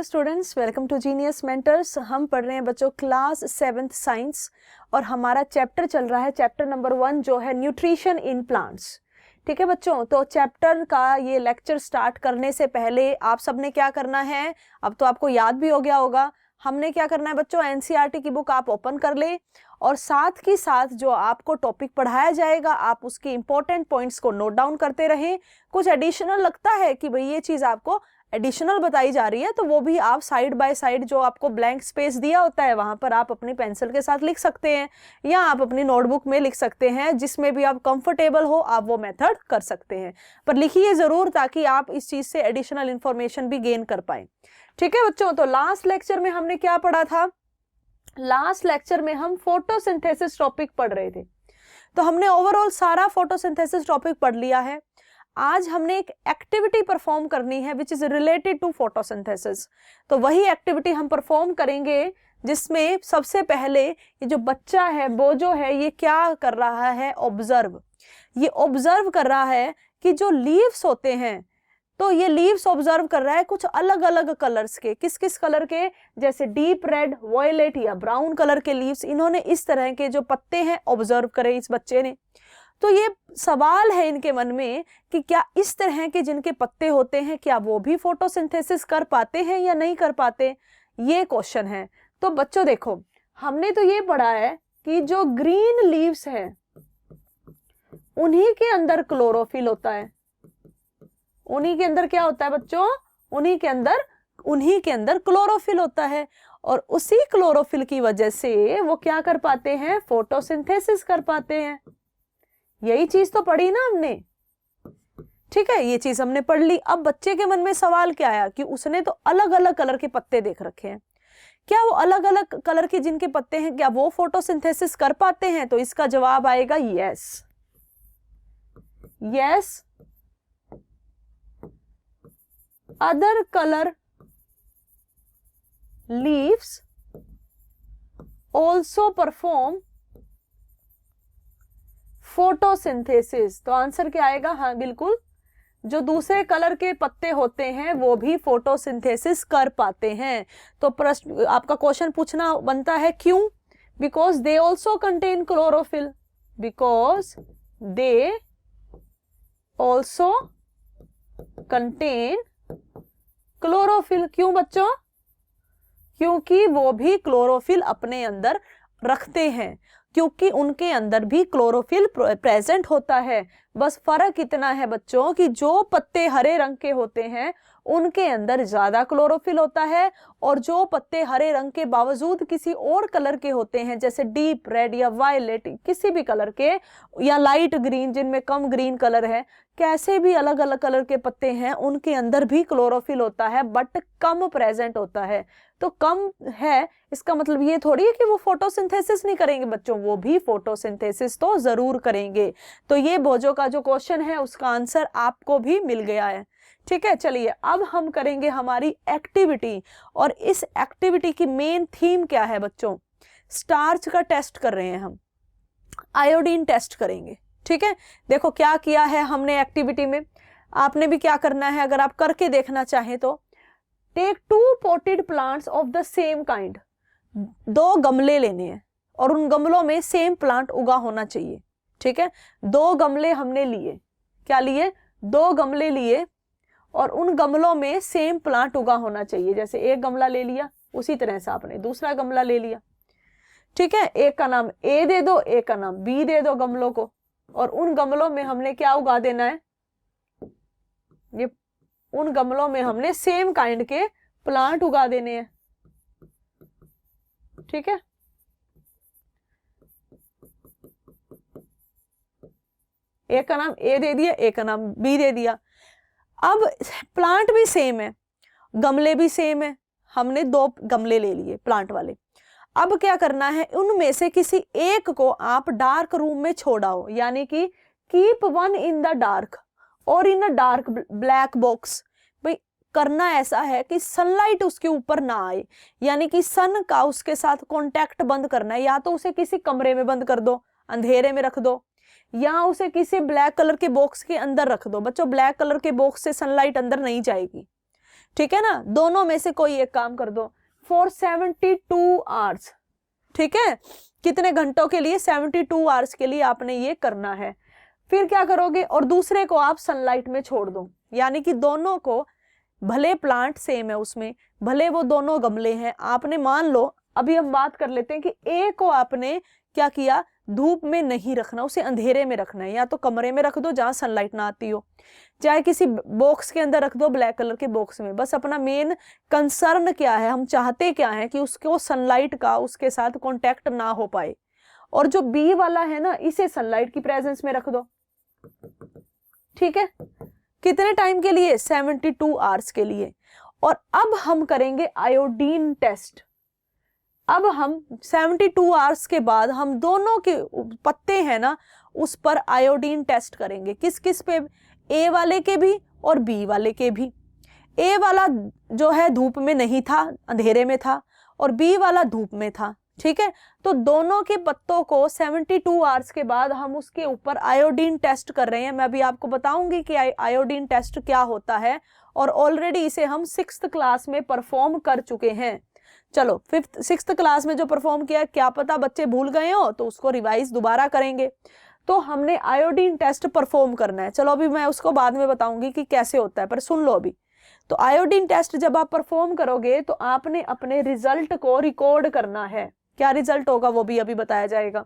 Students, welcome to genius mentors. हम पढ़ रहे हैं बच्चों क्लास 7th साइंस और हमारा चैप्टर चल रहा है चैप्टर नंबर 1 जो है न्यूट्रिशन इन प्लांट्स। ठीक है बच्चों, तो चैप्टर का ये लेक्चर स्टार्ट करने से पहले आप सबने क्या करना है, अब तो आपको याद भी हो गया होगा। हमने क्या करना है बच्चों, एनसीईआरटी की बुक आप ओपन कर ले और साथ ही साथ जो आपको टॉपिक पढ़ाया जाएगा आप उसके इंपॉर्टेंट पॉइंट्स को नोट डाउन करते रहें। कुछ एडिशनल लगता है कि भाई ये चीज आपको एडिशनल बताई जा रही है तो वो भी आप साइड बाय साइड जो आपको ब्लैंक स्पेस दिया होता है वहां पर आप अपनी पेंसिल के साथ लिख सकते हैं या आप अपनी नोटबुक में लिख सकते हैं, जिसमें भी आप कंफर्टेबल हो आप वो मेथड कर सकते हैं, पर लिखिए जरूर ताकि आप इस चीज से एडिशनल इंफॉर्मेशन भी गेन कर पाए। ठीक है बच्चों, तो लास्ट लेक्चर में हमने क्या पढ़ा था, लास्ट लेक्चर में हम फोटोसिंथेसिस टॉपिक पढ़ रहे थे, तो हमने ओवरऑल सारा फोटोसिंथेसिस टॉपिक पढ़ लिया है। आज हमने एक एक्टिविटी परफॉर्म करनी है which is related to photosynthesis, तो वही एक्टिविटी हम परफॉर्म करेंगे जिसमें सबसे पहले ये जो बच्चा है वो जो है ये क्या कर रहा है, ऑब्जर्व। ये ऑब्जर्व कर रहा है कि जो लीव्स होते हैं तो ये लीव्स ऑब्जर्व कर रहा है कुछ अलग अलग कलर्स के, किस किस कलर के, जैसे डीप रेड, वॉयलेट या ब्राउन कलर के लीव्स। इन्होंने इस तरह के जो पत्ते हैं ऑब्जर्व करे इस बच्चे ने। तो ये सवाल है इनके मन में कि क्या इस तरह के जिनके पत्ते होते हैं क्या वो भी फोटोसिंथेसिस कर पाते हैं या नहीं कर पाते, ये क्वेश्चन है। तो बच्चों देखो, हमने तो ये पढ़ा है कि जो ग्रीन लीव्स हैं उन्हीं के अंदर क्लोरोफिल होता है। उन्हीं के अंदर क्या होता है बच्चों, उन्हीं के अंदर क्लोरोफिल होता है और उसी क्लोरोफिल की वजह से वो क्या कर पाते हैं, फोटोसिंथेसिस कर पाते हैं। यही चीज तो पढ़ी ना हमने, ठीक है, ये चीज हमने पढ़ ली। अब बच्चे के मन में सवाल क्या आया कि उसने तो अलग अलग कलर के पत्ते देख रखे हैं, क्या वो अलग अलग कलर के जिनके पत्ते हैं क्या वो फोटोसिंथेसिस कर पाते हैं, तो इसका जवाब आएगा yes. Yes, other color leaves also perform photosynthesis। तो आंसर क्या आएगा, हाँ बिल्कुल, जो दूसरे कलर के पत्ते होते हैं वो भी फोटोसिंथेसिस कर पाते हैं। तो प्रश्न आपका क्वेश्चन पूछना बनता है क्यों, because they also contain chlorophyll, because they also contain chlorophyll. क्यों बच्चों, क्योंकि वो भी क्लोरोफिल अपने अंदर रखते हैं, क्योंकि उनके अंदर भी क्लोरोफिल प्रेजेंट होता है। बस फर्क इतना है बच्चों कि जो पत्ते हरे रंग के होते हैं उनके अंदर ज्यादा क्लोरोफिल होता है और जो पत्ते हरे रंग के बावजूद किसी और कलर के होते हैं जैसे डीप रेड या वायलेट किसी भी कलर के या लाइट ग्रीन जिनमें कम ग्रीन कलर है, कैसे भी अलग अलग कलर के पत्ते हैं उनके अंदर भी क्लोरोफिल होता है बट कम प्रेजेंट होता है। तो कम है इसका मतलब ये थोड़ी है कि वो फोटोसिंथेसिस नहीं करेंगे बच्चों, वो भी फोटोसिंथेसिस तो जरूर करेंगे। तो ये बोजो का जो क्वेश्चन है उसका आंसर आपको भी मिल गया है। ठीक है, चलिए अब हम करेंगे हमारी एक्टिविटी और इस एक्टिविटी की मेन थीम क्या है बच्चों, स्टार्च का टेस्ट कर रहे हैं हम, आयोडीन टेस्ट करेंगे। ठीक है, देखो क्या किया है हमने एक्टिविटी में, आपने भी क्या करना है अगर आप करके देखना चाहें तो, take 2 potted plants of the same kind। 2 गमले लेने हैं और उन गमलों में सेम प्लांट उगा होना चाहिए। ठीक है, 2 गमले हमने लिए, क्या लिए, 2 गमले लिए और उन गमलों में सेम प्लांट उगा होना चाहिए। जैसे एक गमला ले लिया उसी तरह से आपने दूसरा गमला ले लिया। ठीक है, एक का नाम ए दे दो, एक का नाम बी दे दो गमलों को, और उन गमलों में हमने क्या उगा देना है, ये उन गमलों में हमने सेम काइंड के प्लांट उगा देने हैं। ठीक है, एक का नाम ए दे दिया, एक का नाम बी दे दिया। अब प्लांट भी सेम है, गमले भी सेम है, हमने 2 गमले ले लिए प्लांट वाले। अब क्या करना है, उनमें से किसी एक को आप डार्क रूम में छोड़ाओ, यानी कि keep one in the dark और इन अ डार्क ब्लैक बॉक्स। भाई करना ऐसा है कि सनलाइट उसके ऊपर ना आए, यानी कि सन का उसके साथ कांटेक्ट बंद करना है। या तो उसे किसी कमरे में बंद कर दो, अंधेरे में रख दो, या उसे किसी ब्लैक कलर के बॉक्स के अंदर रख दो। बच्चों ब्लैक कलर के बॉक्स से सनलाइट अंदर नहीं जाएगी। ठीक है ना, दोनों में से कोई एक काम कर दो। फॉर 72 आवर्स, ठीक है, कितने घंटों के लिए, 72 आवर्स के लिए आपने ये करना है। फिर क्या करोगे, और दूसरे को आप सनलाइट में छोड़ दो, यानी कि दोनों को, भले प्लांट सेम है उसमें, भले वो दोनों गमले हैं, आपने मान लो, अभी हम बात कर लेते हैं कि ए को आपने क्या किया, धूप में नहीं रखना, उसे अंधेरे में रखना है, या तो कमरे में रख दो जहां सनलाइट ना आती हो, चाहे किसी बॉक्स के अंदर रख दो, ब्लैक कलर के बॉक्स में। बस अपना मेन कंसर्न क्या है, हम चाहते क्या है कि उसको सनलाइट का उसके साथ कांटेक्ट ना हो पाए। और जो बी वाला है ना, इसे सनलाइट की प्रेजेंस में रख दो, ठीक है, कितने टाइम के लिए, 72 आवर्स के लिए। और अब हम करेंगे आयोडीन टेस्ट। अब हम 72 आवर्स के बाद हम दोनों के पत्ते हैं ना, उस पर आयोडीन टेस्ट करेंगे। किस किस पे, ए वाले के भी और बी वाले के भी। ए वाला जो है धूप में नहीं था, अंधेरे में था, और बी वाला धूप में था, ठीक है। तो दोनों के पत्तों को 72 आवर्स के बाद हम उसके ऊपर आयोडीन टेस्ट कर रहे हैं। मैं अभी आपको बताऊंगी कि आयोडीन टेस्ट क्या होता है, और ऑलरेडी इसे हम 6th क्लास में परफॉर्म कर चुके हैं। चलो 6th क्लास में जो परफॉर्म किया, क्या पता बच्चे भूल गए हो, तो उसको रिवाइज दोबारा करेंगे। तो हमने आयोडीन टेस्ट परफॉर्म करना है। चलो अभी मैं उसको बाद में बताऊंगी कि कैसे होता है, पर सुन लो अभी। तो आयोडीन टेस्ट जब आप परफॉर्म करोगे तो आपने अपने रिजल्ट को रिकॉर्ड करना है। क्या रिजल्ट होगा वो भी अभी बताया जाएगा।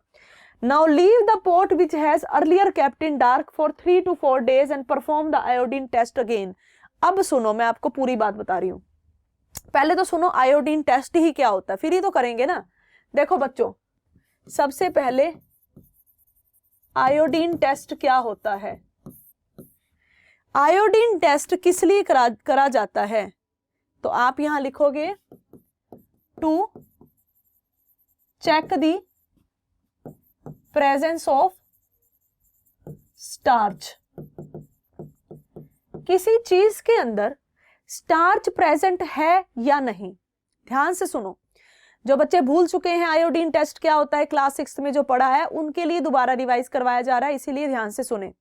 Now leave the pot which has earlier kept in dark for 3 to 4 days and perform the iodine test again. अब सुनो, मैं आपको पूरी बात बता रही हूँ। पहले तो सुनो आयोडीन टेस्ट ही क्या होता है, फिर ही तो करेंगे ना। देखो बच्चों, सबसे पहले आयोडीन टेस्ट क्या होता है। आयोडीन टेस्ट किस लिए करा जाता है, तो आप यहां लिखोगे to check the presence of starch. किसी चीज के अंदर स्टार्च प्रेजेंट है या नहीं। ध्यान से सुनो, जो बच्चे भूल चुके हैं आयोडीन टेस्ट क्या होता है, क्लास 6 में जो पढ़ा है, उनके लिए दोबारा रिवाइज करवाया जा रहा है, इसीलिए ध्यान से सुने।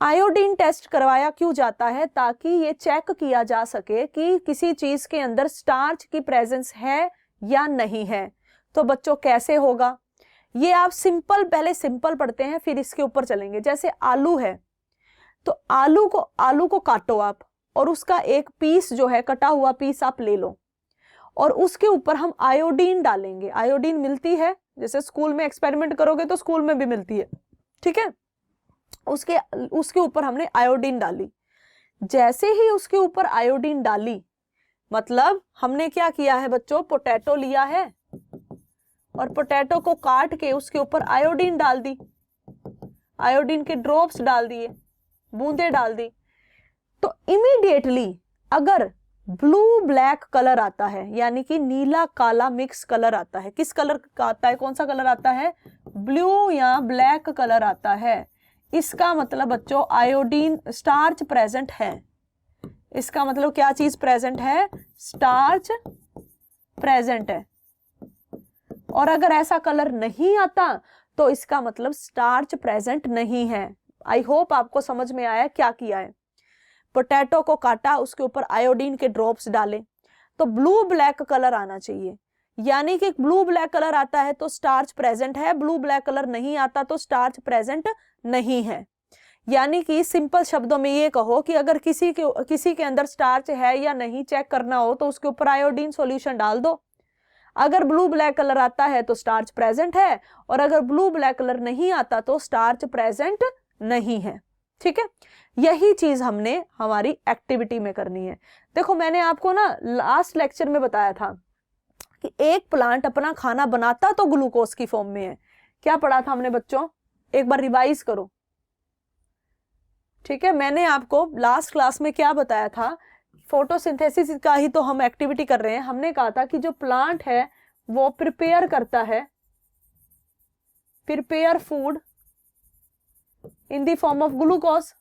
आयोडीन टेस्ट करवाया क्यों जाता है, ताकि ये चेक किया जा सके कि किसी चीज के अंदर स्टार्च की प्रेजेंस है या नहीं है। तो बच्चों कैसे होगा, ये आप सिंपल, पहले सिंपल पढ़ते हैं फिर इसके ऊपर चलेंगे। जैसे आलू है, तो आलू को काटो आप, और उसका एक पीस जो है, कटा हुआ पीस आप ले लो, और उसके ऊपर हम आयोडीन डालेंगे। आयोडीन मिलती है, जैसे स्कूल में एक्सपेरिमेंट करोगे तो स्कूल में भी मिलती है, ठीक है। उसके ऊपर हमने आयोडीन डाली। जैसे ही उसके ऊपर आयोडीन डाली, मतलब हमने क्या किया है बच्चों, पोटैटो लिया है और पोटैटो को काट के उसके ऊपर आयोडीन डाल दी, आयोडीन के ड्रॉप्स डाल दिए, बूंदे डाल दी। तो इमीडिएटली अगर ब्लू ब्लैक कलर आता है, यानी कि नीला काला मिक्स कलर आता है, किस कलर का आता है, कौन सा कलर आता है, ब्लू या ब्लैक कलर आता है, इसका मतलब बच्चों आयोडीन, स्टार्च प्रेजेंट है। इसका मतलब क्या चीज प्रेजेंट है, स्टार्च प्रेजेंट है। और अगर ऐसा कलर नहीं आता तो इसका मतलब स्टार्च प्रेजेंट नहीं है। आई होप आपको समझ में आया क्या किया है। पोटैटो को काटा, उसके ऊपर आयोडीन के ड्रॉप्स डाले, तो ब्लू ब्लैक कलर आना चाहिए, यानी कि ब्लू ब्लैक कलर आता है तो स्टार्च प्रेजेंट है, ब्लू ब्लैक कलर नहीं आता तो स्टार्च प्रेजेंट नहीं है। यानी कि सिंपल शब्दों में ये कहो कि अगर किसी के अंदर स्टार्च है या नहीं चेक करना हो तो उसके ऊपर आयोडीन सॉल्यूशन डाल दो। अगर ब्लू ब्लैक कलर आता है तो स्टार्च प्रेजेंट है, और अगर ब्लू ब्लैक कलर नहीं आता तो स्टार्च प्रेजेंट नहीं है, ठीक है। यही चीज हमने हमारी एक्टिविटी में करनी है। देखो मैंने आपको ना लास्ट लेक्चर में बताया था कि एक प्लांट अपना खाना बनाता तो ग्लूकोज की फॉर्म में है। क्या पढ़ा था हमने बच्चों, एक बार रिवाइज करो, ठीक है। मैंने आपको लास्ट क्लास में क्या बताया था, फोटोसिंथेसिस का ही तो हम एक्टिविटी कर रहे हैं। हमने कहा था कि जो प्लांट है वो प्रिपेयर करता है, prepare food in the form of glucose,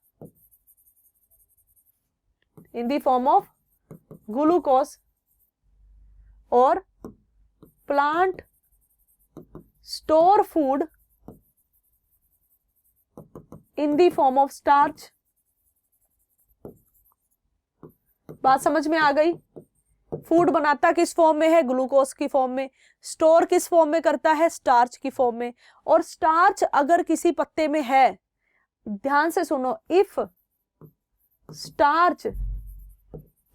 in the form of glucose, और plant store food in the form of starch बात समझ में आ गई? फूड बनाता किस फॉर्म में है? ग्लूकोज की फॉर्म में। स्टोर किस फॉर्म में करता है? स्टार्च की फॉर्म में। और स्टार्च अगर किसी पत्ते में है, ध्यान से सुनो, if starch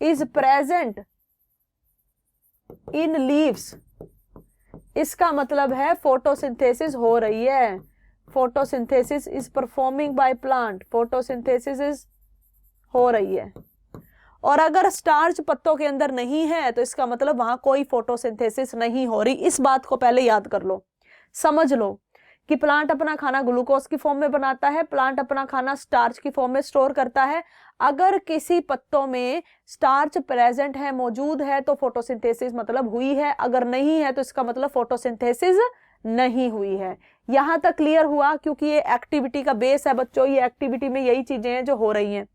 is present in leaves, इसका मतलब है फोटोसिंथेसिस हो रही है। Photosynthesis is performing by plant, photosynthesis is हो रही है। और अगर स्टार्च पत्तों के अंदर नहीं है तो इसका मतलब वहां कोई फोटोसिंथेसिस नहीं हो रही। इस बात को पहले याद कर लो, समझ लो कि प्लांट अपना खाना ग्लूकोज की फॉर्म में बनाता है, प्लांट अपना खाना स्टार्च की फॉर्म में स्टोर करता है। अगर किसी पत्तों में स्टार्च प्रेजेंट है, मौजूद है, तो फोटोसिंथेसिस मतलब हुई है। अगर नहीं है तो इसका मतलब फोटोसिंथेसिस नहीं हुई है। यहां तक क्लियर हुआ? क्योंकि ये एक्टिविटी का बेस है बच्चों, ये एक्टिविटी में यही चीजें हैं जो हो रही हैं,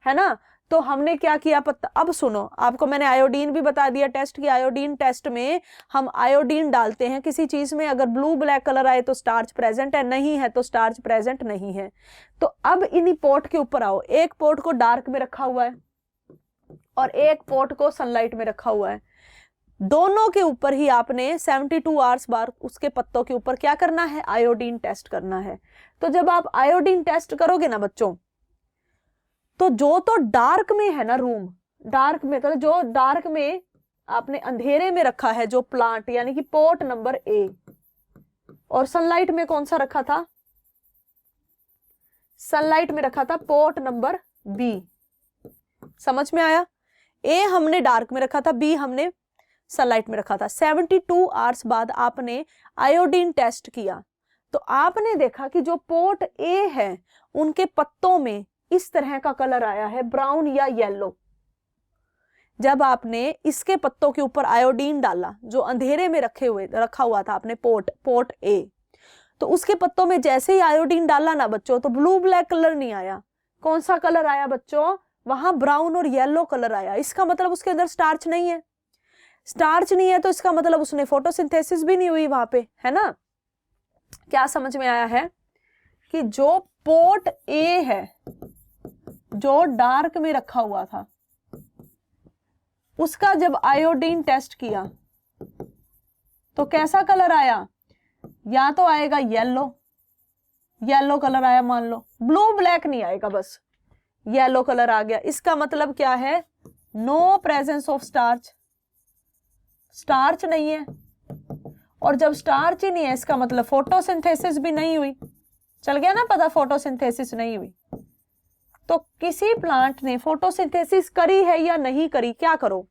है ना। तो हमने क्या किया पत्ता, अब सुनो, आपको मैंने आयोडीन भी बता दिया टेस्ट की। आयोडीन टेस्ट में हम आयोडीन डालते हैं किसी चीज में, अगर ब्लू ब्लैक कलर आए तो स्टार्च प्रेजेंट है, नहीं है तो स्टार्च प्रेजेंट नहीं है। तो अब इन्हीं पोर्ट के ऊपर आओ। एक पोर्ट को डार्क में रखा हुआ है और एक पोर्ट को सनलाइट में रखा हुआ है। दोनों के ऊपर ही आपने 72 आवर्स बाद उसके पत्तों के ऊपर क्या करना है? आयोडीन टेस्ट करना है। तो जब आप आयोडीन टेस्ट करोगे ना बच्चों, तो जो तो डार्क में है ना, रूम डार्क में, तो जो डार्क में आपने अंधेरे में रखा है जो प्लांट, यानी कि पोर्ट नंबर ए, और सनलाइट में कौन सा रखा था? सनलाइट में रखा था पोर्ट नंबर बी। समझ में आया? ए हमने डार्क में रखा था, बी हमने सनलाइट में रखा था। 72 आवर्स बाद आपने आयोडीन टेस्ट किया तो आपने देखा कि जो पोर्ट ए है उनके पत्तों में इस तरह का कलर आया है, ब्राउन या येलो। जब आपने इसके पत्तों के ऊपर आयोडीन डाला, जो अंधेरे में रखा हुआ था आपने पोर्ट ए, तो उसके पत्तों में जैसे ही आयोडीन डाला ना बच्चों, तो ब्लू ब्लैक कलर नहीं आया। कौन सा कलर आया बच्चों? वहां ब्राउन और येलो कलर आया। इसका मतलब उसके अंदर स्टार्च नहीं है। स्टार्च नहीं है तो इसका मतलब उसने फोटोसिंथेसिस भी नहीं हुई वहां पे, है ना। क्या समझ में आया है कि जो पोर्ट ए है, जो डार्क में रखा हुआ था, उसका जब आयोडीन टेस्ट किया तो कैसा कलर आया? या तो आएगा येलो कलर आया, मान लो ब्लू ब्लैक नहीं आएगा, बस येलो कलर आ गया। इसका मतलब क्या है? No presence of starch, starch नहीं है। और जब स्टार्च ही नहीं है इसका मतलब फोटोसिंथेसिस भी नहीं हुई। चल गया ना पता, फोटोसिंथेसिस नहीं हुई। तो किसी प्लांट ने फोटोसिंथेसिस करी है या नहीं करी, क्या करो?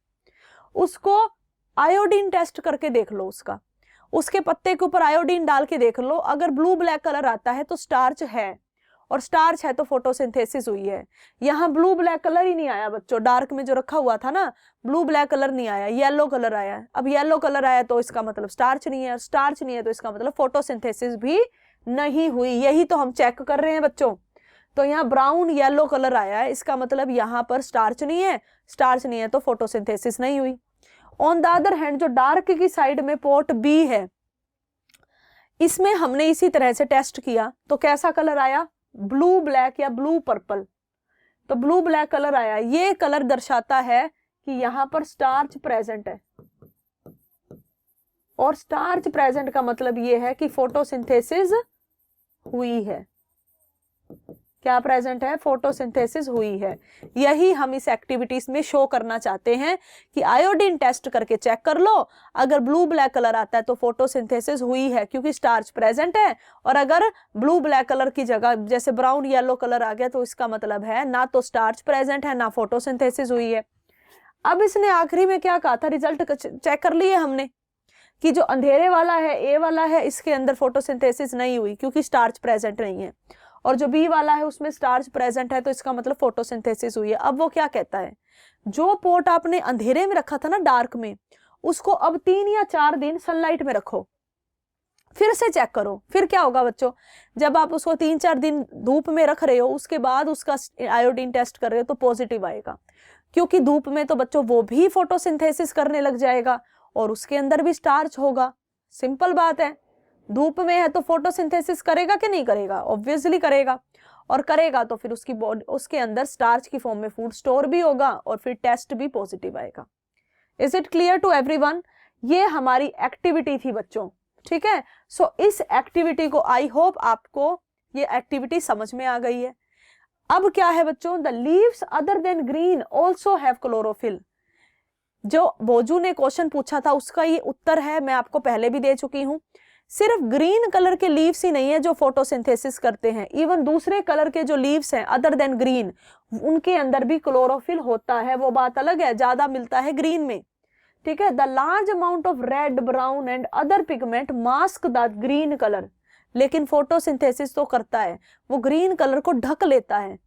उसको आयोडीन टेस्ट करके देख लो, उसके पत्ते के ऊपर आयोडीन डाल के देख लो। अगर ब्लू ब्लैक कलर आता है तो स्टार्च है, और स्टार्च है तो फोटोसिंथेसिस हुई है। यहाँ ब्लू ब्लैक कलर ही नहीं आया बच्चों, डार्क में जो रखा हुआ था ना, ब्लू ब्लैक कलर नहीं आया, येलो कलर आया। अब येलो कलर आया तो इसका मतलब स्टार्च नहीं है, स्टार्च नहीं है तो इसका मतलब फोटोसिंथेसिस भी नहीं हुई। यही तो हम चेक कर रहे हैं बच्चों। तो यहाँ ब्राउन येलो कलर आया है, इसका मतलब यहाँ पर स्टार्च नहीं है, स्टार्च नहीं है तो फोटोसिंथेसिस नहीं हुई। ऑन द अदर हैंड जो डार्क की साइड में पोर्ट बी है, इसमें हमने इसी तरह से टेस्ट किया तो कैसा कलर आया? ब्लू ब्लैक या ब्लू पर्पल। तो ब्लू ब्लैक कलर आया। ये कलर दर्शाता है कि यहां पर स्टार्च प्रेजेंट है, और स्टार्च प्रेजेंट का मतलब ये है कि फोटोसिंथेसिस हुई है। क्या प्रेजेंट है? फोटोसिंथेसिस हुई है। यही हम इस एक्टिविटीज में शो करना चाहते हैं कि आयोडीन टेस्ट करके चेक कर लो, अगर ब्लू ब्लैक कलर आता है तो फोटोसिंथेसिस हुई है क्योंकि स्टार्च प्रेजेंट है, और अगर ब्लू ब्लैक कलर की जगह जैसे ब्राउन येलो कलर आ गया तो इसका मतलब है ना तो स्टार्च प्रेजेंट है ना फोटोसिंथेसिस हुई है। अब इसने आखिरी में क्या कहा था? रिजल्ट चेक कर लिए हमने कि जो अंधेरे वाला है, ए वाला है, इसके अंदर फोटोसिंथेसिस नहीं हुई क्योंकि स्टार्च प्रेजेंट नहीं है, और जो बी वाला है उसमें स्टार्च प्रेजेंट है तो इसका मतलब फोटोसिंथेसिस हुई है। अब वो क्या कहता है? जो पोर्ट आपने अंधेरे में रखा था ना, डार्क में, उसको अब 3 या 4 दिन सनलाइट में रखो, फिर से चेक करो। फिर क्या होगा बच्चों? जब आप उसको 3-4 दिन धूप में रख रहे हो, उसके बाद उसका आयोडीन टेस्ट कर रहे हो तो पॉजिटिव आएगा, क्योंकि धूप में तो बच्चों वो भी फोटोसिंथेसिस करने लग जाएगा और उसके अंदर भी स्टार्च होगा। सिंपल बात है, धूप में है तो फोटोसिंथेसिस करेगा कि नहीं करेगा? ऑब्वियसली करेगा। और करेगा तो फिर उसकी बॉडी, उसके अंदर स्टार्च की फॉर्म में फूड स्टोर भी होगा और फिर टेस्ट भी पॉजिटिव आएगा। Is it clear to everyone? ये हमारी एक्टिविटी थी बच्चों, ठीक है। सो इस एक्टिविटी को आई होप आपको ये एक्टिविटी समझ में आ गई है। अब क्या है बच्चों, the leaves other than green also have chlorophyll. जो बोजू ने क्वेश्चन पूछा था उसका ये उत्तर है, मैं आपको पहले भी दे चुकी हूं। सिर्फ ग्रीन कलर के लीव्स ही नहीं है जो फोटोसिंथेसिस करते हैं, इवन दूसरे कलर के जो लीव्स हैं अदर देन ग्रीन, उनके अंदर भी क्लोरोफिल होता है, वो बात अलग है, ज्यादा मिलता है ग्रीन में, ठीक है। The large amount of red, brown and other pigment mask the green colour. लेकिन फोटोसिंथेसिस तो करता है, वो ग्रीन कलर को ढक लेता है।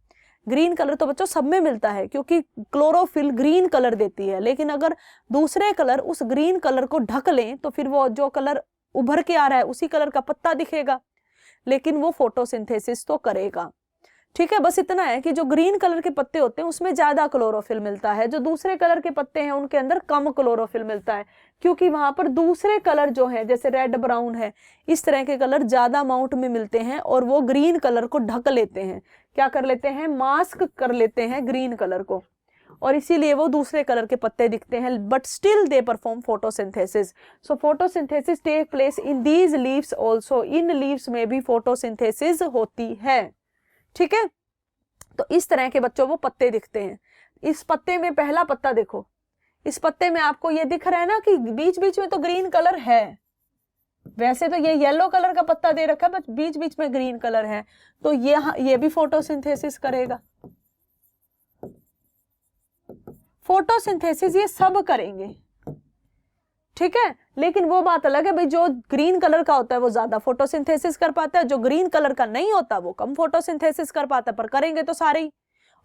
ग्रीन कलर तो बच्चों सब में मिलता है क्योंकि क्लोरोफिल ग्रीन कलर देती है, लेकिन अगर दूसरे कलर उस ग्रीन कलर को ढक लें तो फिर वो जो कलर उभर के आ रहा है उसी कलर का पत्ता दिखेगा, लेकिन वो फोटोसिंथेसिस तो करेगा, ठीक है। बस इतना है कि जो ग्रीन कलर के पत्ते होते हैं उसमें ज्यादा क्लोरोफिल मिलता है, जो दूसरे कलर के पत्ते हैं उनके अंदर कम क्लोरोफिल मिलता है, क्योंकि वहां पर दूसरे कलर जो है जैसे रेड, ब्राउन है, इस तरह के कलर ज्यादा अमाउंट में मिलते हैं और वो ग्रीन कलर को ढक लेते हैं, क्या कर लेते हैं, मास्क कर लेते हैं ग्रीन कलर को, और इसीलिए वो दूसरे कलर के पत्ते दिखते हैं, but still they perform photosynthesis. So photosynthesis take place in these leaves also, in leaves में भी फोटोसिंथेसिस होती है, ठीक है। तो इस तरह के बच्चों वो पत्ते दिखते हैं। इस पत्ते में पहला पत्ता देखो, इस पत्ते में आपको ये दिख रहा है ना कि बीच बीच में तो ग्रीन कलर है, वैसे तो ये येलो कलर का पत्ता दे रखा है बट बीच बीच में ग्रीन कलर है, तो ये भी फोटोसिंथेसिस करेगा। फोटोसिंथेसिस ये सब करेंगे, ठीक है। लेकिन वो बात अलग है भाई, जो ग्रीन कलर का होता है वो ज्यादा फोटोसिंथेसिस कर पाता है, जो ग्रीन कलर का नहीं होता वो कम फोटोसिंथेसिस कर पाता है, पर करेंगे तो सारे ही।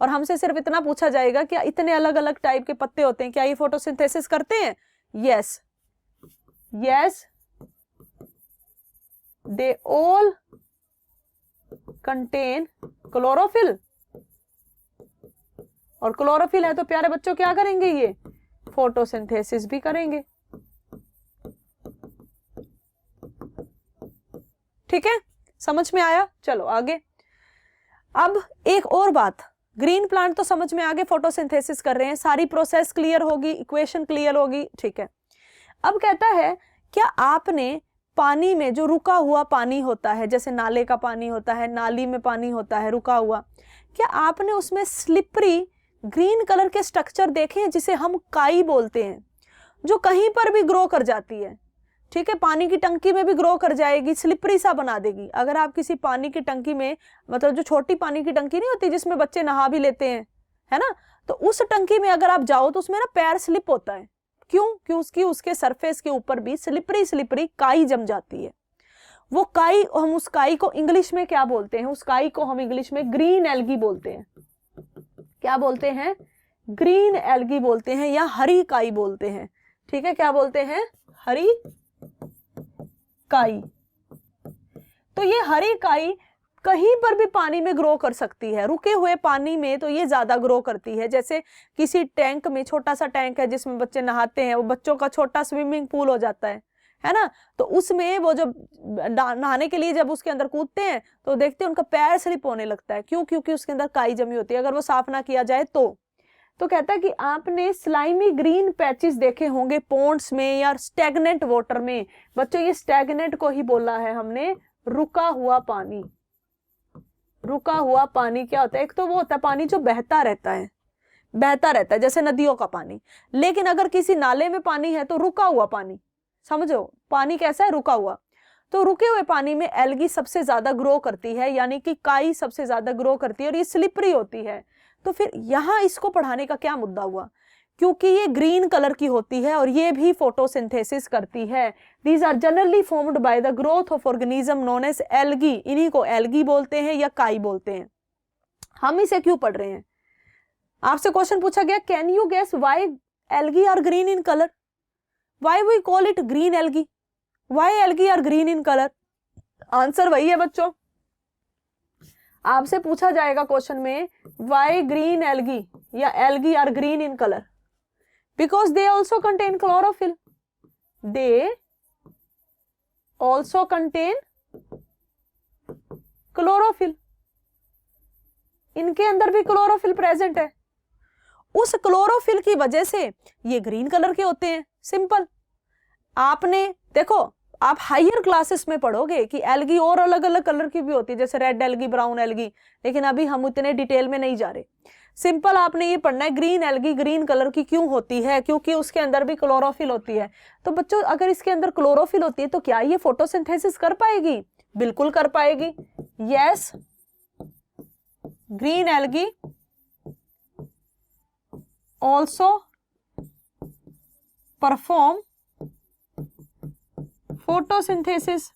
और हमसे सिर्फ इतना पूछा जाएगा कि इतने अलग अलग टाइप के पत्ते होते हैं, क्या ये फोटोसिंथेसिस करते हैं? Yes, yes, they all contain chlorophyll. और क्लोरोफिल है तो प्यारे बच्चों क्या करेंगे, ये फोटोसिंथेसिस भी करेंगे, ठीक है। समझ में आया? चलो आगे। अब एक और बात, ग्रीन प्लांट तो समझ में आ गए फोटोसिंथेसिस कर रहे हैं, सारी प्रोसेस क्लियर होगी, इक्वेशन क्लियर होगी, ठीक है। अब कहता है क्या आपने पानी में जो रुका हुआ पानी होता है, जैसे नाले का पानी होता है, नाली में पानी होता है रुका हुआ, क्या आपने उसमें स्लिपरी ग्रीन कलर के स्ट्रक्चर देखे हैं जिसे हम काई बोलते हैं, जो कहीं पर भी ग्रो कर जाती है, ठीक है। पानी की टंकी में भी ग्रो कर जाएगी, स्लिपरी सा बना देगी। अगर आप किसी पानी की टंकी में, मतलब जो छोटी पानी की टंकी नहीं होती जिसमें बच्चे नहा भी लेते हैं, है ना, तो उस टंकी में अगर आप जाओ तो उसमें ना पैर स्लिप होता है, क्यों? उसके सरफेस के ऊपर भी स्लिपरी स्लिपरी काई जम जाती है। वो काई, हम उस काई को इंग्लिश में क्या बोलते हैं? उस काई को हम इंग्लिश में ग्रीन एल्गी बोलते हैं। क्या बोलते हैं? ग्रीन एल्गी बोलते हैं या हरी काई बोलते हैं, ठीक है। क्या बोलते हैं? हरी काई। तो ये हरी काई कहीं पर भी पानी में ग्रो कर सकती है, रुके हुए पानी में तो ये ज्यादा ग्रो करती है। जैसे किसी टैंक में, छोटा सा टैंक है जिसमें बच्चे नहाते हैं, वो बच्चों का छोटा स्विमिंग पूल हो जाता है ना, तो उसमें वो जब नहाने के लिए जब उसके अंदर कूदते हैं तो देखते हैं उनका पैर स्लिप होने लगता है, क्यों? क्योंकि उसके अंदर काई जमी होती है, अगर वो साफ ना किया जाए तो कहता है कि आपने स्लाइमी ग्रीन पैचेस देखे होंगे पॉन्ड्स में या स्टैग्नेंट वाटर में। बच्चों ये स्टैग्नेंट को ही बोला है हमने, रुका हुआ पानी। रुका हुआ पानी क्या होता है? एक तो वो होता है पानी जो बहता रहता है जैसे नदियों का पानी, लेकिन अगर किसी नाले में पानी है तो रुका हुआ पानी, समझो पानी कैसा है? रुका हुआ। तो रुके हुए पानी में एल्गी सबसे ज्यादा ग्रो करती है, यानी कि काई सबसे ज्यादा ग्रो करती है और ये स्लिपरी होती है। तो फिर यहाँ इसको पढ़ाने का क्या मुद्दा हुआ? क्योंकि ये ग्रीन कलर की होती है और ये भी फोटोसिंथेसिस करती है। These are generally formed by the growth of organism known as algae. इन्हीं को एल्गी बोलते हैं या काई बोलते हैं। हम इसे क्यों पढ़ रहे हैं? आपसे क्वेश्चन पूछा गया, can you guess why algae are green in colour? Why we call it green algae? Why algae are green in colour? Answer वही है बच्चों, आपसे पूछा जाएगा क्वेश्चन में, व्हाई ग्रीन एल्गी या algae are green in colour? Because they also contain chlorophyll. They also contain chlorophyll. इनके अंदर भी क्लोरोफिल प्रेजेंट है। उस क्लोरोफिल की वजह से ये ग्रीन कलर के होते हैं। सिंपल। आपने देखो, आप हायर क्लासेस में पढ़ोगे कि एल्गी और अलग अलग कलर की भी होती है, जैसे रेड एल्गी, ब्राउन एल्गी, लेकिन अभी हम उतने डिटेल में नहीं जा रहे। सिंपल आपने ये पढ़ना है ग्रीन एल्गी ग्रीन कलर की क्यों होती है, क्योंकि उसके अंदर भी क्लोरोफिल होती है। तो बच्चों, अगर इसके अंदर क्लोरोफिल होती है तो क्या ये फोटोसिंथेसिस कर पाएगी? बिल्कुल कर पाएगी। Yes, green algae also perform photosynthesis.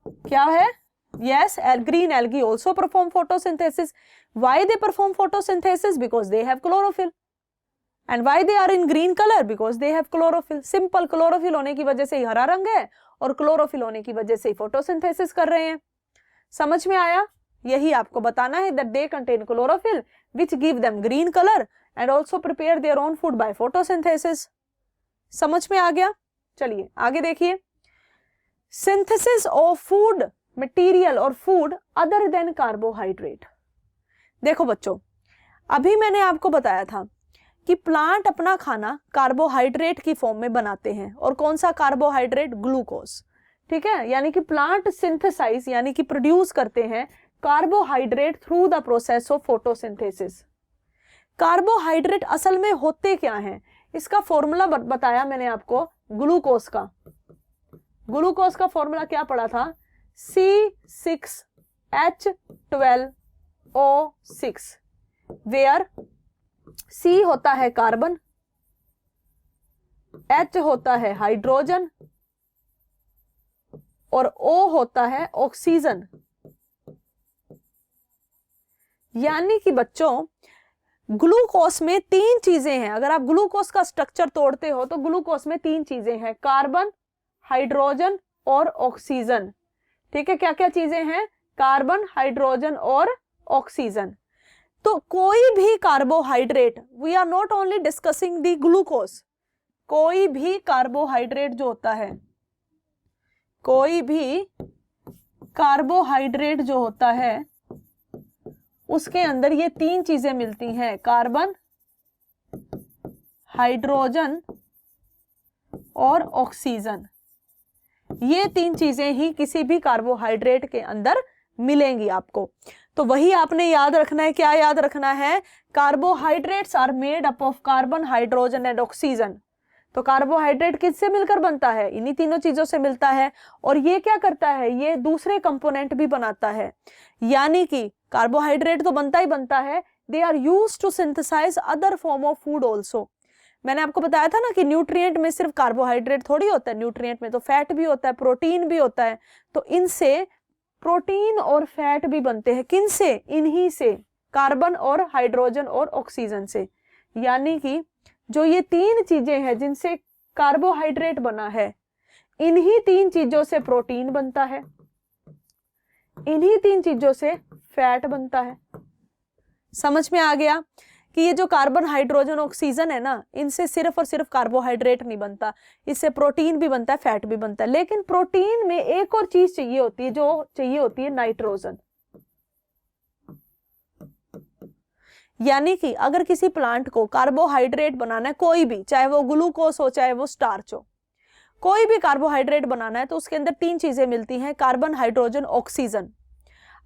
क्या है? yes, green algae also perform photosynthesis. Why they perform photosynthesis? Because they have chlorophyll. And why they are in green color? Because they have chlorophyll. Simple. chlorophyll होने की वजह से ही हरा रंग है और chlorophyll होने की वजह से ही photosynthesis कर रहे हैं। समझ में आया? यही आपको बताना है that they contain chlorophyll which give them green color and also prepare their own food by photosynthesis. समझ में आ गया? चलिए आगे देखिए। सिंथेसिस ऑफ फूड मटेरियल और फूड अदर देन कार्बोहाइड्रेट। देखो बच्चों, अभी मैंने आपको बताया था कि प्लांट अपना खाना कार्बोहाइड्रेट की फॉर्म में बनाते हैं। और कौन सा कार्बोहाइड्रेट? ग्लूकोज। ठीक है, यानी कि प्लांट सिंथेसाइज यानी कि प्रोड्यूस करते हैं carbohydrate through the process of photosynthesis. Carbohydrate असल में होते क्या हैं? इसका फॉर्मूला बताया मैंने आपको ग्लूकोज का। ग्लूकोज का फॉर्मूला क्या पढ़ा था? C6H12O6, वेयर C होता है कार्बन, H होता है हाइड्रोजन और O होता है ऑक्सीजन। यानी कि बच्चों, ग्लूकोज में तीन चीजें हैं। अगर आप ग्लूकोज का स्ट्रक्चर तोड़ते हो तो ग्लूकोज में तीन चीजें हैं, कार्बन, हाइड्रोजन और ऑक्सीजन। ठीक है, क्या क्या चीजें हैं? कार्बन, हाइड्रोजन और ऑक्सीजन। तो कोई भी carbohydrate, we are not only discussing the glucose, कोई भी कार्बोहाइड्रेट जो होता है, कोई भी कार्बोहाइड्रेट जो होता है उसके अंदर ये तीन चीजें मिलती हैं, कार्बन, हाइड्रोजन और ऑक्सीजन। ये तीन चीजें ही किसी भी कार्बोहाइड्रेट के अंदर मिलेंगी आपको। तो वही आपने याद रखना है। क्या याद रखना है? Carbohydrates are made up of carbon, hydrogen and oxygen. तो कार्बोहाइड्रेट किससे मिलकर बनता है? इन्हीं तीनों चीजों से मिलता है। और ये क्या करता है? ये दूसरे कंपोनेंट भी बनाता है। यानी कि कार्बोहाइड्रेट तो बनता ही बनता है, they are used to synthesize other form of food also. मैंने आपको बताया था ना कि न्यूट्रिएंट में सिर्फ कार्बोहाइड्रेट थोड़ी होता है, न्यूट्रिएंट में तो फैट भी होता है, प्रोटीन भी होता है। तो इनसे प्रोटीन और फैट भी बनते हैं। किनसे? इन्हीं से, कार्बन और हाइड्रोजन और ऑक्सीजन से। यानी कि जो ये तीन चीजें हैं जिनसे कार्बोहाइड्रेट बना है, इन्हीं तीन चीजों से प्रोटीन बनता है, इन्हीं तीन चीजों से फैट बनता है। समझ में आ गया कि ये जो कार्बन, हाइड्रोजन, ऑक्सीजन है ना, इनसे सिर्फ और सिर्फ कार्बोहाइड्रेट नहीं बनता, इससे प्रोटीन भी बनता है, फैट भी बनता है। लेकिन प्रोटीन में एक और चीज चाहिए होती है, जो चाहिए होती है नाइट्रोजन। यानी कि अगर किसी प्लांट को कार्बोहाइड्रेट बनाना है, कोई भी, चाहे वो ग्लूकोज हो चाहे वो स्टार्च हो, कोई भी कार्बोहाइड्रेट बनाना है तो उसके अंदर तीन चीजें मिलती हैं, कार्बन, हाइड्रोजन, ऑक्सीजन।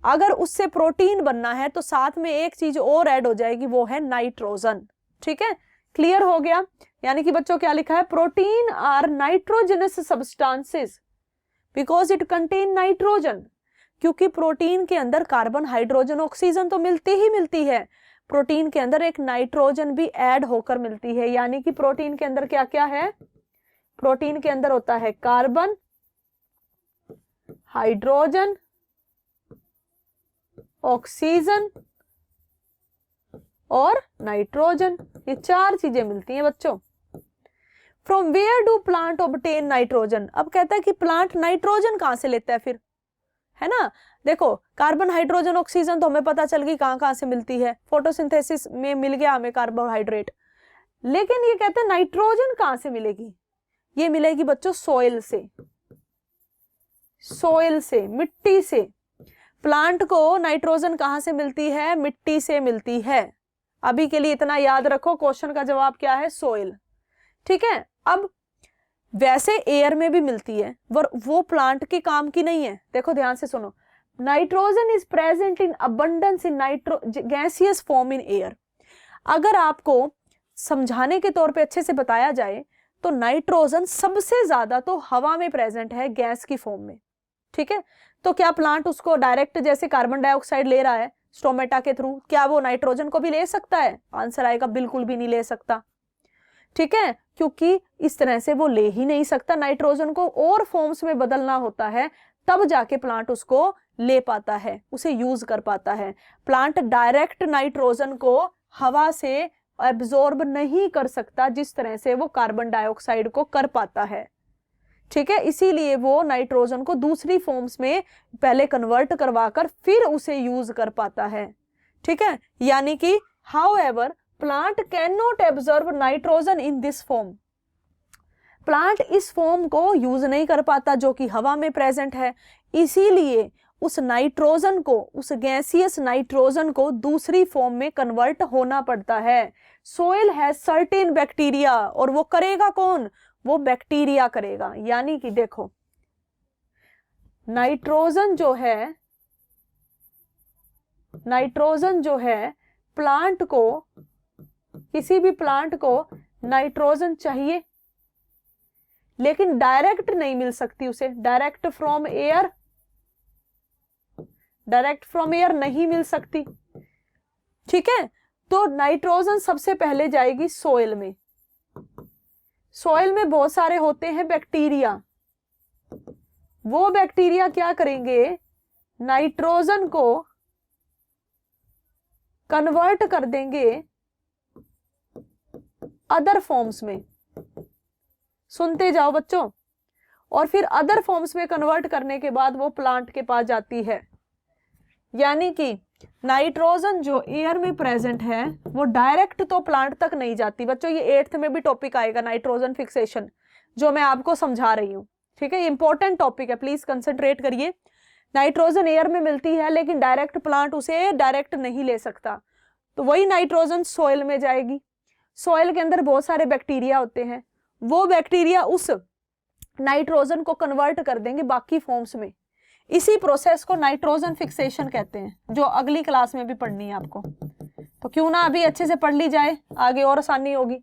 अगर उससे प्रोटीन बनना है तो साथ में एक चीज और ऐड हो जाएगी, वो है नाइट्रोजन। ठीक है, क्लियर हो गया? यानी कि बच्चों क्या लिखा है? Protein are nitrogenous substances because it contain nitrogen. क्योंकि प्रोटीन के अंदर कार्बन, हाइड्रोजन, ऑक्सीजन तो मिलती ही मिलती है, प्रोटीन के अंदर एक नाइट्रोजन भी ऐड होकर मिलती है। यानी कि प्रोटीन के अंदर क्या क्या है? प्रोटीन के अंदर होता है कार्बन, हाइड्रोजन, ऑक्सीजन और नाइट्रोजन। ये चार चीजें मिलती हैं बच्चों। From where do plant obtain nitrogen? अब कहता है कि प्लांट नाइट्रोजन कहां से लेता है फिर, है ना? देखो, कार्बन, हाइड्रोजन, ऑक्सीजन तो हमें पता चल गई कहां कहां से मिलती है, फोटोसिंथेसिस में मिल गया हमें कार्बोहाइड्रेट। लेकिन ये कहते हैं नाइट्रोजन कहां से मिलेगी? ये मिलेगी बच्चों सॉइल से, सॉइल से, मिट्टी से। प्लांट को नाइट्रोजन कहाँ से मिलती है? मिट्टी से मिलती है। अभी के लिए इतना याद रखो, क्वेश्चन का जवाब क्या है? सोइल। ठीक है, अब वैसे एयर में भी मिलती है, वो प्लांट के काम की नहीं है। देखो ध्यान से सुनो, nitrogen is present in abundance in gaseous form in air. अगर आपको समझाने के तौर पे अच्छे से बताया जाए तो नाइट्रोजन सबसे ज्यादा तो हवा में प्रेजेंट है, गैस की फॉर्म में। ठीक है, तो क्या प्लांट उसको डायरेक्ट जैसे कार्बन डाइऑक्साइड ले रहा है स्टोमेटा के थ्रू, क्या वो नाइट्रोजन को भी ले सकता है? आंसर आएगा बिल्कुल भी नहीं ले सकता। ठीक है, क्योंकि इस तरह से वो ले ही नहीं सकता, नाइट्रोजन को और फॉर्म्स में बदलना होता है, तब जाके प्लांट उसको ले पाता है, उसे यूज कर पाता है। प्लांट डायरेक्ट नाइट्रोजन को हवा से एब्जॉर्ब नहीं कर सकता जिस तरह से वो कार्बन डाइऑक्साइड को कर पाता है। ठीक है, इसीलिए वो नाइट्रोजन को दूसरी फॉर्म्स में पहले कन्वर्ट करवाकर फिर उसे यूज कर पाता है। ठीक है, यानी कि however plant can not absorb nitrogen in this form. Plant इस फॉर्म को यूज नहीं कर पाता जो कि हवा में प्रेजेंट है, इसीलिए उस नाइट्रोजन को, उस गैसियस नाइट्रोजन को दूसरी फॉर्म में कन्वर्ट होना पड़ता है। सोइल हैज सर्टेन बैक्टीरिया, और वो करेगा कौन? वो बैक्टीरिया करेगा। यानी कि देखो, नाइट्रोजन जो है प्लांट को, किसी भी प्लांट को नाइट्रोजन चाहिए, लेकिन डायरेक्ट नहीं मिल सकती उसे, डायरेक्ट फ्रॉम एयर नहीं मिल सकती। ठीक है, तो नाइट्रोजन सबसे पहले जाएगी सोइल में। सोइल में बहुत सारे होते हैं बैक्टीरिया, वो बैक्टीरिया क्या करेंगे? नाइट्रोजन को कन्वर्ट कर देंगे अदर फॉर्म्स में। सुनते जाओ बच्चों, और फिर अदर फॉर्म्स में कन्वर्ट करने के बाद वो प्लांट के पास जाती है। यानी कि नाइट्रोजन जो एयर में प्रेजेंट है वो डायरेक्ट तो प्लांट तक नहीं जाती। बच्चों ये 8th में भी टॉपिक आएगा, नाइट्रोजन फिक्सेशन, जो मैं आपको समझा रही हूँ। ठीक है, इंपॉर्टेंट टॉपिक है, प्लीज कंसंट्रेट करिए। नाइट्रोजन एयर में मिलती है लेकिन डायरेक्ट प्लांट उसे डायरेक्ट नहीं ले सकता, तो वही नाइट्रोजन सॉइल में जाएगी। सॉइल के अंदर बहुत सारे बैक्टीरिया होते हैं, वो बैक्टीरिया उस नाइट्रोजन को कन्वर्ट कर देंगे बाकी फॉर्म्स में। इसी प्रोसेस को नाइट्रोजन फिक्सेशन कहते हैं, जो अगली क्लास में भी पढ़नी है आपको, तो क्यों ना अभी अच्छे से पढ़ ली जाए, आगे और आसानी होगी।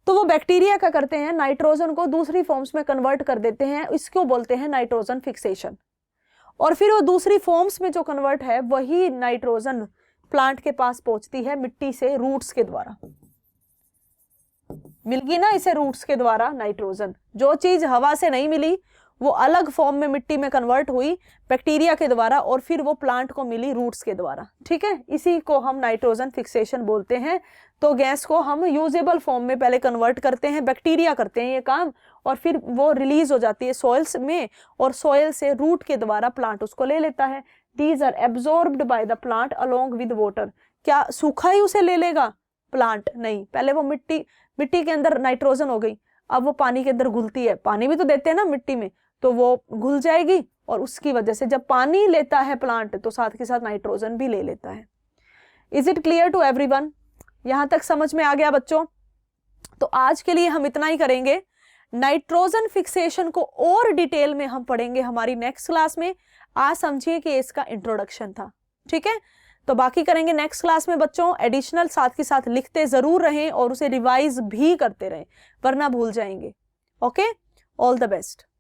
तो वो बैक्टीरिया क्या करते हैं? नाइट्रोजन को दूसरी फॉर्म्स में कन्वर्ट कर देते हैं, इसको बोलते हैं नाइट्रोजन फिक्सेशन। और फिर वो दूसरी फॉर्म्स में जो कन्वर्ट है वही नाइट्रोजन प्लांट के पास पहुंचती है मिट्टी से, रूट्स के द्वारा मिलगी ना इसे, रूट्स के द्वारा नाइट्रोजन। जो चीज हवा से नहीं मिली वो अलग फॉर्म में मिट्टी में कन्वर्ट हुई बैक्टीरिया के द्वारा, और फिर वो प्लांट को मिली रूट्स के द्वारा। ठीक है, इसी को हम नाइट्रोजन फिक्सेशन बोलते हैं। तो गैस को हम यूजेबल फॉर्म में पहले कन्वर्ट करते हैं, बैक्टीरिया करते हैं ये काम, और फिर वो रिलीज हो जाती है सॉइल्स में, और सॉइल से रूट के द्वारा प्लांट उसको ले लेता है। These are absorbed by the plant along with water. क्या सूखा ही उसे ले लेगा प्लांट? नहीं, पहले वो मिट्टी के अंदर नाइट्रोजन हो गई, अब वो पानी के अंदर घुलती है, पानी भी तो देते हैं ना मिट्टी में, तो वो घुल जाएगी, और उसकी वजह से जब पानी लेता है प्लांट तो साथ के साथ नाइट्रोजन भी ले लेता है। Is it clear to everyone? यहां तक समझ में आ गया बच्चों? तो आज के लिए हम इतना ही करेंगे। नाइट्रोजन फिक्सेशन को और डिटेल में हम पढ़ेंगे हमारी नेक्स्ट क्लास में। आज समझिए कि इसका इंट्रोडक्शन था। ठीक है, तो बाकी करेंगे नेक्स्ट क्लास में बच्चों। एडिशनल साथ के साथ लिखते जरूर रहें और उसे रिवाइज भी करते रहें, वरना भूल जाएंगे। Okay, all the best.